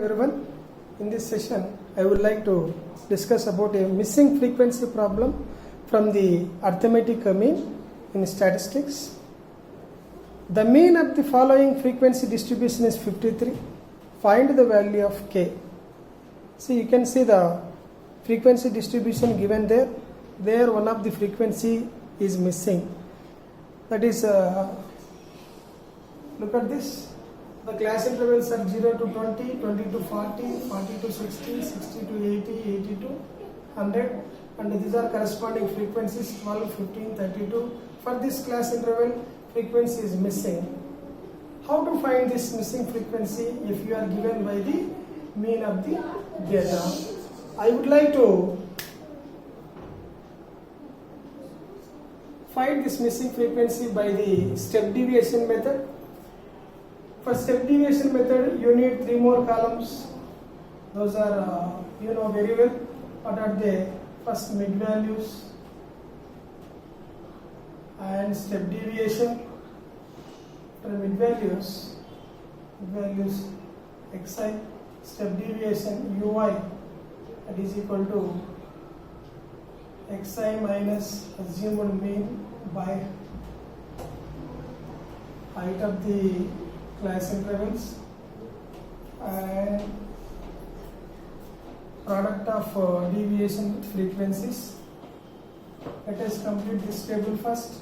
Everyone, in this session I would like to discuss about a missing frequency problem from the arithmetic mean in statistics. The mean of the following frequency distribution is 53. Find the value of k. See, you can see the frequency distribution given there. There one of the frequency is missing. That is, look at this. The class intervals are 0 to 20, 20 to 40, 40 to 60, 60 to 80, 80 to 100, and these are corresponding frequencies 12, 15, 32. For this class interval, frequency is missing. How to find this missing frequency if you are given by the mean of the data? I would like to find this missing frequency by the step deviation method. For step deviation method, you need 3 more columns. Those are you know very well. What are they? First, mid values and step deviation. For mid values xi, step deviation ui, that is equal to xi minus assumed mean by height of the class intervals and product of deviation frequencies. Let us complete this table first.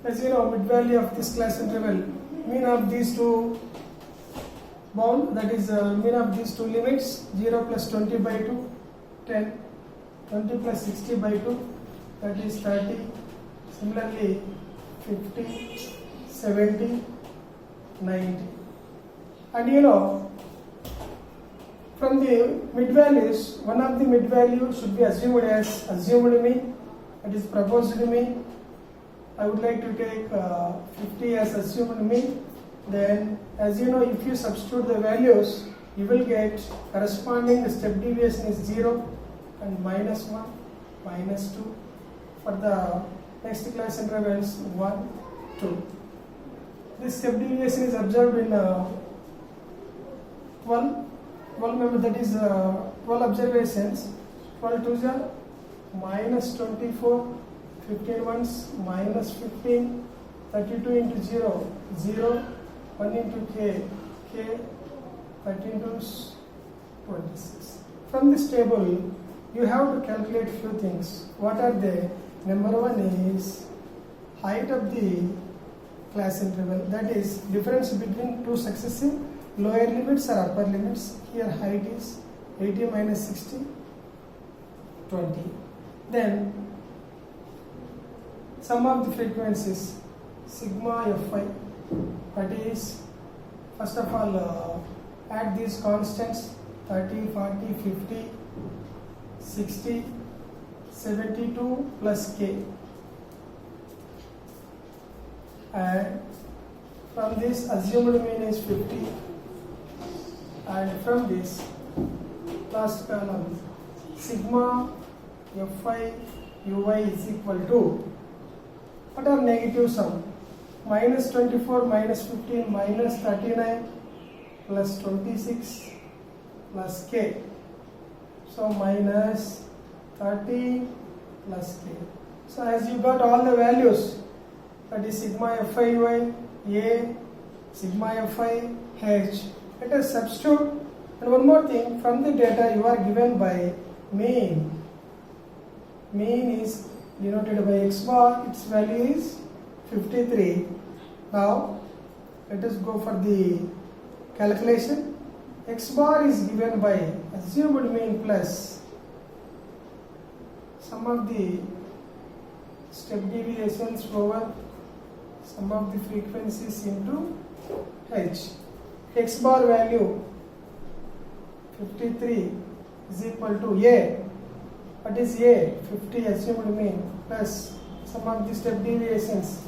As you know, mid value of this class interval, mean of these two bound, that is mean of these two limits, 0 plus 20 by 2, 10, 20 plus 60 by 2, that is 30, similarly 50, 70, 90. And you know, from the mid values, one of the mid values should be assumed as assumed mean, that is proposed mean. I would like to take 50 as assumed mean. Then, as you know, if you substitute the values, you will get corresponding step deviation is 0 and minus 1, minus 2. For the next class intervals, 1, 2. This step deviation is observed in 12 member, that is 12 observations. 12 twos are minus 24, 15 ones minus 15, 32 into 0, 0, 1 into k, 13 twos, 26. From this table, you have to calculate few things. What are they? Number one is height of the class interval, that is difference between two successive lower limits or upper limits. Here height is 80 minus 60, 20. Then sum of the frequencies, sigma fi, that is, first of all add these constants 30, 40, 50, 60, 72 plus k. And from this assumed mean is 50, and from this last column sigma fi ui is equal to, what are negative sum? Minus 24 minus 15 minus 39 plus 26 plus k. So minus 30 plus k. So as you got all the values, that is sigma fi ui, a, sigma fi h. Let us substitute. And one more thing, from the data you are given by mean. Mean is denoted by x bar, its value is 53. Now let us go for the calculation. X bar is given by assumed mean plus sum of the step deviations over sum of the frequencies into h. X bar value 53 is equal to a. What is a? 50 assumed mean plus sum of the step deviations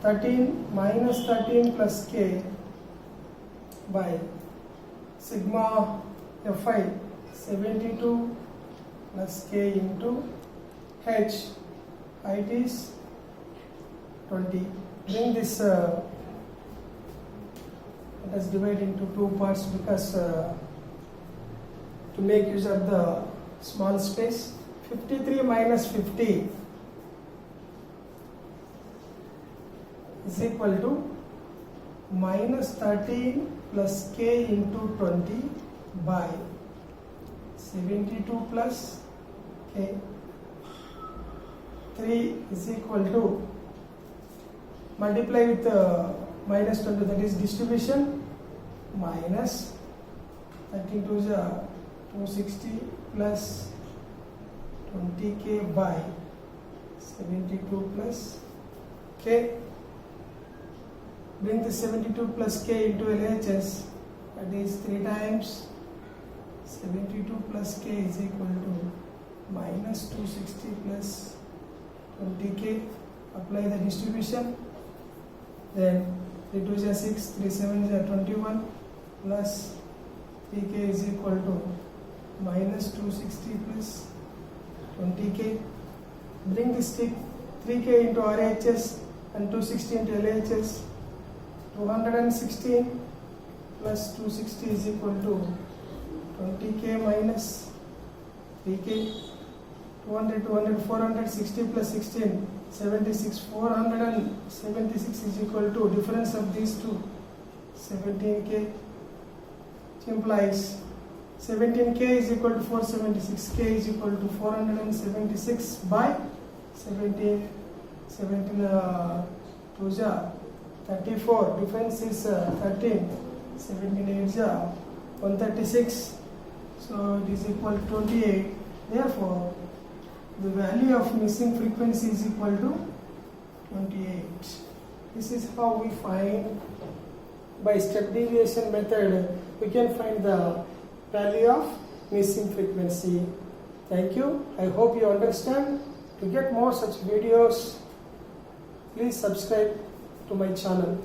13 minus 13 plus k by sigma fi 72 plus k into h. Height is 20. Bring this let us divide into two parts because to make use of the small space. 53 minus 50 is equal to minus 13 plus k into 20 by 72 plus k. 3 is equal to, multiply with minus 20, that is distribution, minus 13 to the 260 plus 20k by 72 plus k. Bring the 72 plus k into LHS, that is 3 times 72 plus k is equal to minus 260 plus 20k. Apply the distribution, then 3 2 is 6, 3 7 is 21 plus 3k is equal to minus 260 plus 20k. Bring this 3k into RHS and 260 into LHS. 216 plus 260 is equal to 20k minus 3k. 200, 200, 400, 60 plus 16, 76. 476 is equal to difference of these two, 17k. Which implies 17k is equal to 476, k is equal to 476 by 17. 17 2 ja 34, difference is 13, 17 8 ja 136, so it is equal to 28. Therefore, the value of missing frequency is equal to 28. This is how we find, by step deviation method, we can find the value of missing frequency. Thank you. I hope you understand. To get more such videos, please subscribe to my channel.